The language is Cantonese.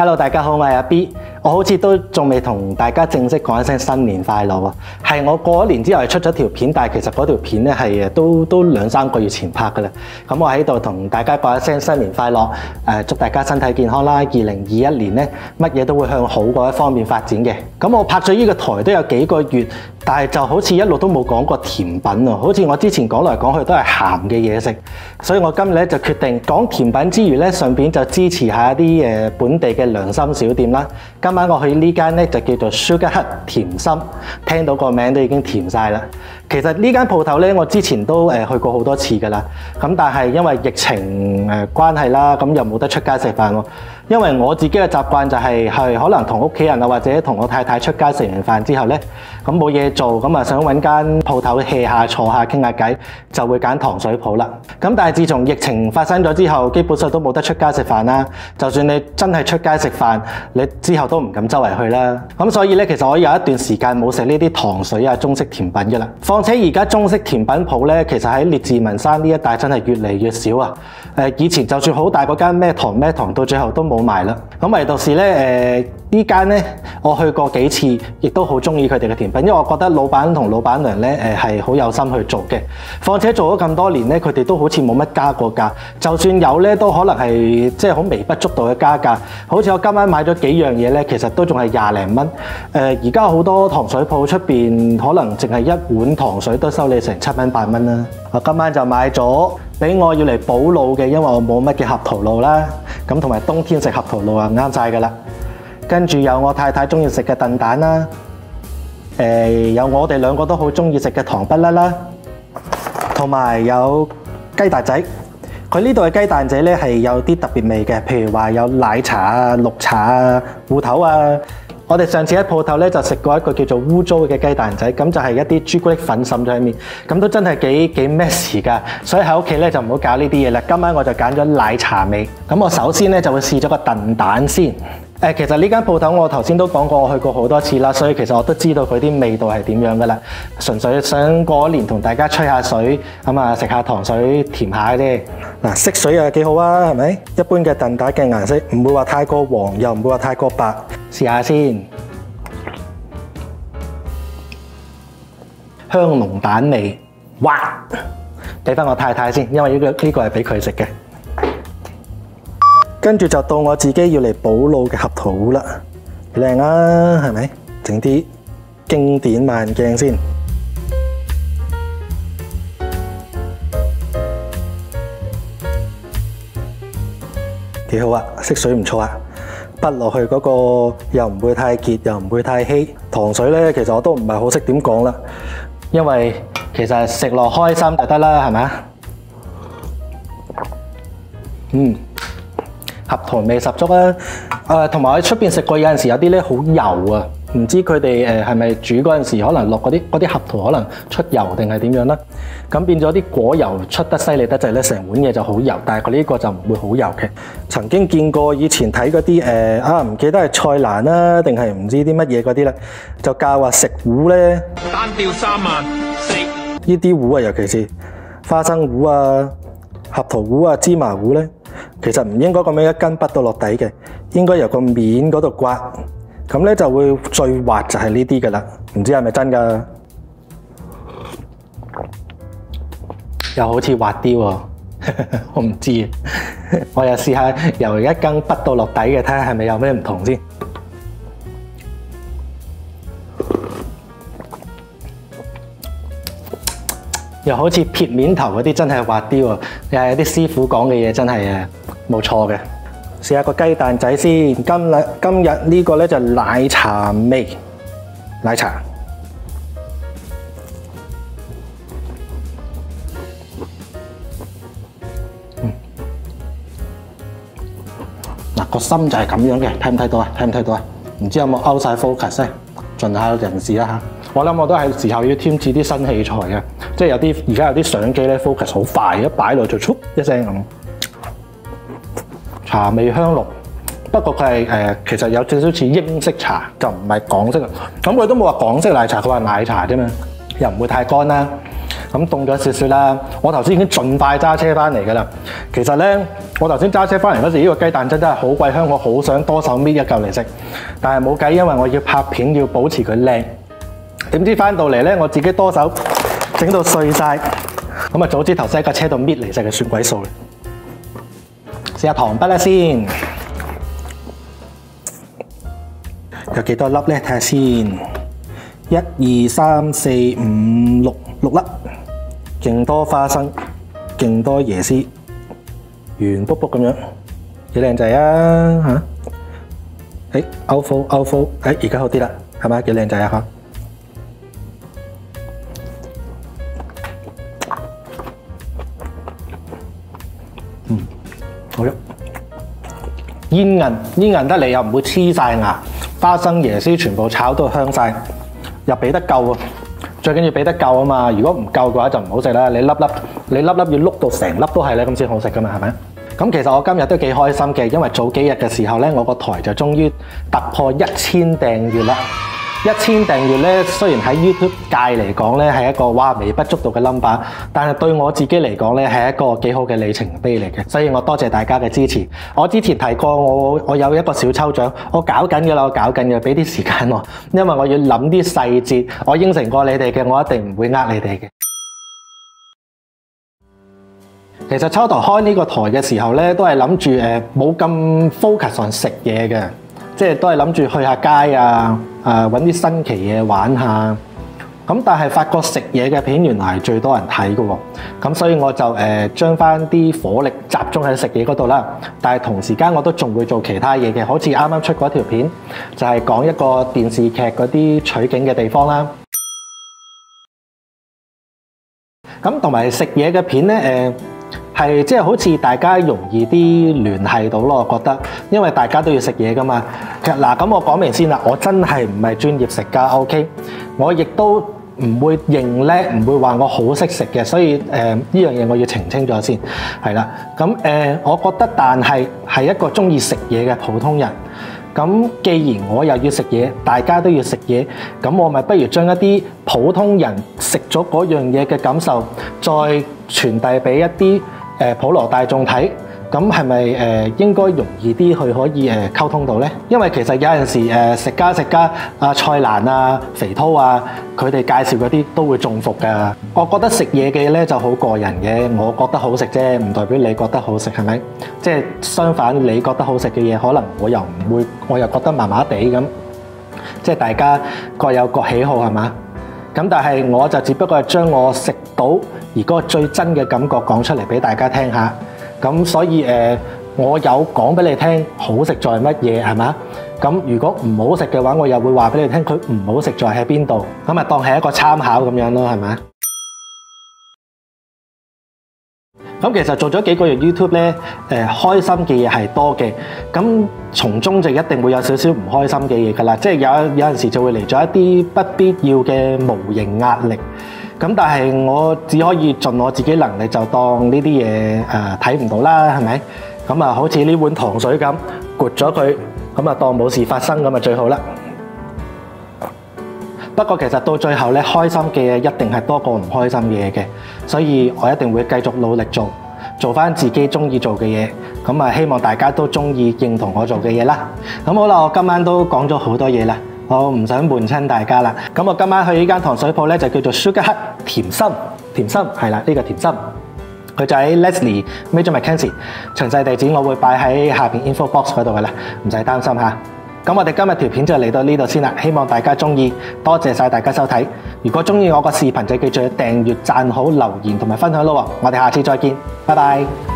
Hello， 大家好，我係阿 B。我好似都仲未同大家正式講一聲新年快樂啊！係我過咗年之後係出咗條片，但係其實嗰條片咧係都2-3個月前拍㗎啦。咁我喺度同大家講一聲新年快樂，祝大家身體健康啦！2021年咧乜嘢都會向好嗰一方面發展嘅。咁我拍咗呢個台都有幾個月，但係就好似一路都冇講過甜品喎，好似我之前講來講去都係鹹嘅嘢食，所以我今日咧就決定講甜品之餘咧，順便就支持下一啲本地嘅良心小店啦。今晚我去呢間咧就叫做 Sugar Hut 甜心，聽到個名都已經甜晒啦。其實呢間鋪頭咧，我之前都去過好多次㗎啦。咁但係因為疫情關係啦，咁又冇得出街食飯喎。因為我自己嘅習慣就係可能同屋企人啊，或者同我太太出街食完飯之後咧，咁冇嘢做，咁啊想揾間鋪頭 hea 下坐下傾下偈，就會揀糖水鋪啦。咁但係自從疫情發生咗之後，基本上都冇得出街食飯啦。就算你真係出街食飯，你之後都唔敢周圍去啦。咁所以咧，其實我有一段時間冇食呢啲糖水啊、中式甜品㗎啦。況且而家中式甜品鋪咧，其實喺列治文山呢一帶真係越嚟越少啊。以前就算好大嗰間咩糖，到最後都冇埋啦。咁唯獨是咧，呢間咧我去過幾次，亦都好中意佢哋嘅甜品，因為我覺得老闆同老闆娘咧係好有心去做嘅。況且做咗咁多年咧，佢哋都好似冇乜加過價，就算有咧都可能係即係好微不足道嘅加價。好似我今晚買咗幾樣嘢咧，其實都仲係20零蚊。而家好多糖水鋪出邊可能淨係一碗糖水都收你成7蚊8蚊啦。我今晚就買咗俾我要嚟補腦嘅，因為我冇乜嘅合桃露啦。咁同埋冬天食合桃露啊啱晒㗎啦。跟住有我太太中意食嘅燉蛋啦，有我哋兩個都好中意食嘅糖不甩啦，同埋有雞蛋仔。佢呢度嘅雞蛋仔咧係有啲特別味嘅，譬如話有奶茶啊、綠茶啊、芋頭啊。我哋上次喺鋪頭咧就食過一個叫做污糟嘅雞蛋仔，咁就係一啲朱古力粉滲咗喺面，咁都真係幾 mess 㗎。所以喺屋企咧就唔好搞呢啲嘢啦。今晚我就揀咗奶茶味。咁我首先咧就會試咗個燉蛋先。其實呢間鋪頭我頭先都講過，我去過好多次啦，所以其實我都知道佢啲味道係點樣㗎啦。純粹想過年同大家吹下水，咁啊食下糖水甜下啫。嗱，色水啊幾好啊，係咪？一般嘅燉蛋嘅顏色唔會話太過黃，又唔會話太過白。試下先，香濃蛋味，哇！俾翻我太太先，因為呢個係俾佢食嘅。跟住就到我自己要嚟補腦嘅合桃糊啦，靚啊，係咪？整啲經典慢鏡先，幾好啊，色水唔錯啊，筆落去嗰個又唔會太結，又唔會太稀。糖水咧，其實我都唔係好識點講啦，因為其實食落開心就得啦，係咪啊？合桃味十足啊！同埋我喺出邊食過，有陣時有啲咧好油啊，唔知佢哋係咪煮嗰陣時可能落嗰啲合桃可能出油定係點樣啦？咁變咗啲果油出得犀利得滯咧，成碗嘢就好油，但係佢呢個就唔會好油嘅。曾經見過以前睇嗰啲唔記得係菜蘭啦，定係唔知啲乜嘢嗰啲咧，就教話食糊咧，單吊3萬食呢啲糊啊，尤其是花生糊啊、合桃糊啊、芝麻糊咧。其實唔應該咁樣一根筆到落底嘅，應該由個面嗰度刮，咁咧就會最滑就係呢啲㗎啦。唔知係咪真㗎？又好似滑啲喎，我唔知。我又試下由一根筆到落底嘅，睇下係咪有咩唔同先。又好似撇面頭嗰啲真係滑啲喎，又係啲師傅講嘅嘢真係冇錯嘅。試下個雞蛋仔先，今日呢個咧就奶茶味，奶茶。嗱，個心就係咁樣嘅，睇唔睇到啊？睇唔睇到啊？唔知有冇勾晒 focus 咧？盡下人事啦嚇。我諗我都係時候要添置啲新器材嘅，即係而家有啲相機咧 focus 好快，一擺落就唰一聲咁。茶味香濃，不過佢係其實有少少似英式茶，就唔係港式。咁佢都冇話港式奶茶，佢話奶茶啫嘛，又唔會太乾啦。咁凍咗少少啦。我頭先已經盡快揸車翻嚟㗎啦。其實咧，我頭先揸車翻嚟嗰時，呢個雞蛋真係好鬼香，我好想多手搣一嚿嚟食，但係冇計，因為我要拍片，要保持佢靚。點知翻到嚟咧，我自己多手整到碎晒。咁啊，早知頭先喺架車度搣嚟食嘅算鬼數。試下糖筆啦先，有幾多粒咧？睇下先，1、2、3、4、5、6粒，勁多花生，勁多椰絲，圓卜卜咁樣，幾靚仔啊嚇！out，而家好啲啦，係咪？幾靚仔啊嚇！好啦，煙韌得嚟又唔會黐晒牙，花生椰絲全部炒到香晒，又俾得夠啊！最緊要俾得夠啊嘛！如果唔夠嘅話就唔好食啦。你粒粒要碌到成粒都係咧，咁先好食噶嘛，係咪？咁其實我今日都幾開心嘅，因為早幾日嘅時候咧，我個台就終於突破1000訂閱啦。1000訂閱咧，雖然喺 YouTube 界嚟講咧係一個微不足道嘅 number， 但係對我自己嚟講咧係一個幾好嘅里程碑嚟嘅，所以我多謝大家嘅支持。我之前提過我有一個小抽獎，我搞緊嘅啦，俾啲時間我，因為我要諗啲細節。我應承過你哋嘅，我一定唔會呃你哋嘅。其實初頭開呢個台嘅時候咧，都係諗住冇咁 focus on 食嘢嘅。即係都係諗住去下街啊，揾啲新奇嘢玩下。咁但係發覺食嘢嘅片原來係最多人睇嘅喎。咁所以我就將翻啲火力集中喺食嘢嗰度啦。但係同時間我都仲會做其他嘢嘅，好似啱啱出嗰條片就係講一個電視劇嗰啲取景嘅地方啦。咁同埋食嘢嘅片咧，係即係好似大家容易啲聯繫到咯，我覺得，因為大家都要食嘢噶嘛。其實嗱，咁我講明先啦，我真係唔係專業食家 ，OK， 我亦都唔會認叻，唔會話我好識食嘅，所以呢樣嘢我要澄清咗先，係啦。咁我覺得，但係一個中意食嘢嘅普通人。咁既然我又要食嘢，大家都要食嘢，咁我咪不如將一啲普通人食咗嗰樣嘢嘅感受，再傳遞俾一啲普羅大眾睇，咁係咪應該容易啲去可以溝通到呢？因為其實有陣時食家蔡瀾啊、肥濤啊，佢哋介紹嗰啲都會中伏㗎。我覺得食嘢嘅咧就好個人嘅，我覺得好食啫，唔代表你覺得好食，係咪？即係相反，你覺得好食嘅嘢，可能我又唔會，我又覺得麻麻地咁。即係大家各有各喜好，係嘛？咁但係我就只不過係將我食到而嗰個最真嘅感覺講出嚟俾大家聽下。咁所以我有講俾你聽好食在乜嘢，係嘛？咁如果唔好食嘅話，我又會話俾你聽佢唔好食在喺邊度。咁啊當係一個參考咁樣咯，係咪？咁其實做咗幾個月 YouTube 咧，開心嘅嘢係多嘅，咁從中就一定會有少少唔開心嘅嘢㗎啦，即係有陣時就會嚟咗一啲不必要嘅無形壓力。咁但係我只可以盡我自己能力，就當呢啲嘢睇唔到啦，係咪？咁啊，好似呢碗糖水咁，撥咗佢，咁啊當冇事發生咁啊最好啦。不過其實到最後咧，開心嘅嘢一定係多過唔開心嘅嘢嘅，所以我一定會繼續努力做返自己中意做嘅嘢。咁啊，希望大家都中意認同我做嘅嘢啦。咁好啦，我今晚都講咗好多嘢啦，我唔想悶親大家啦。咁我今晚去呢間糖水鋪咧，就叫做 Sugar Hut 甜心係啦，呢個甜心。佢就喺 Leslie Major Mackenzie， 詳細地址我會擺喺下邊 info box 嗰度噶啦，唔使擔心嚇。咁我哋今日條片就嚟到呢度先啦，希望大家中意，多謝晒大家收睇。如果中意我個視頻就記住訂閱、讚好、留言同埋分享咯。我哋下次再見，拜拜。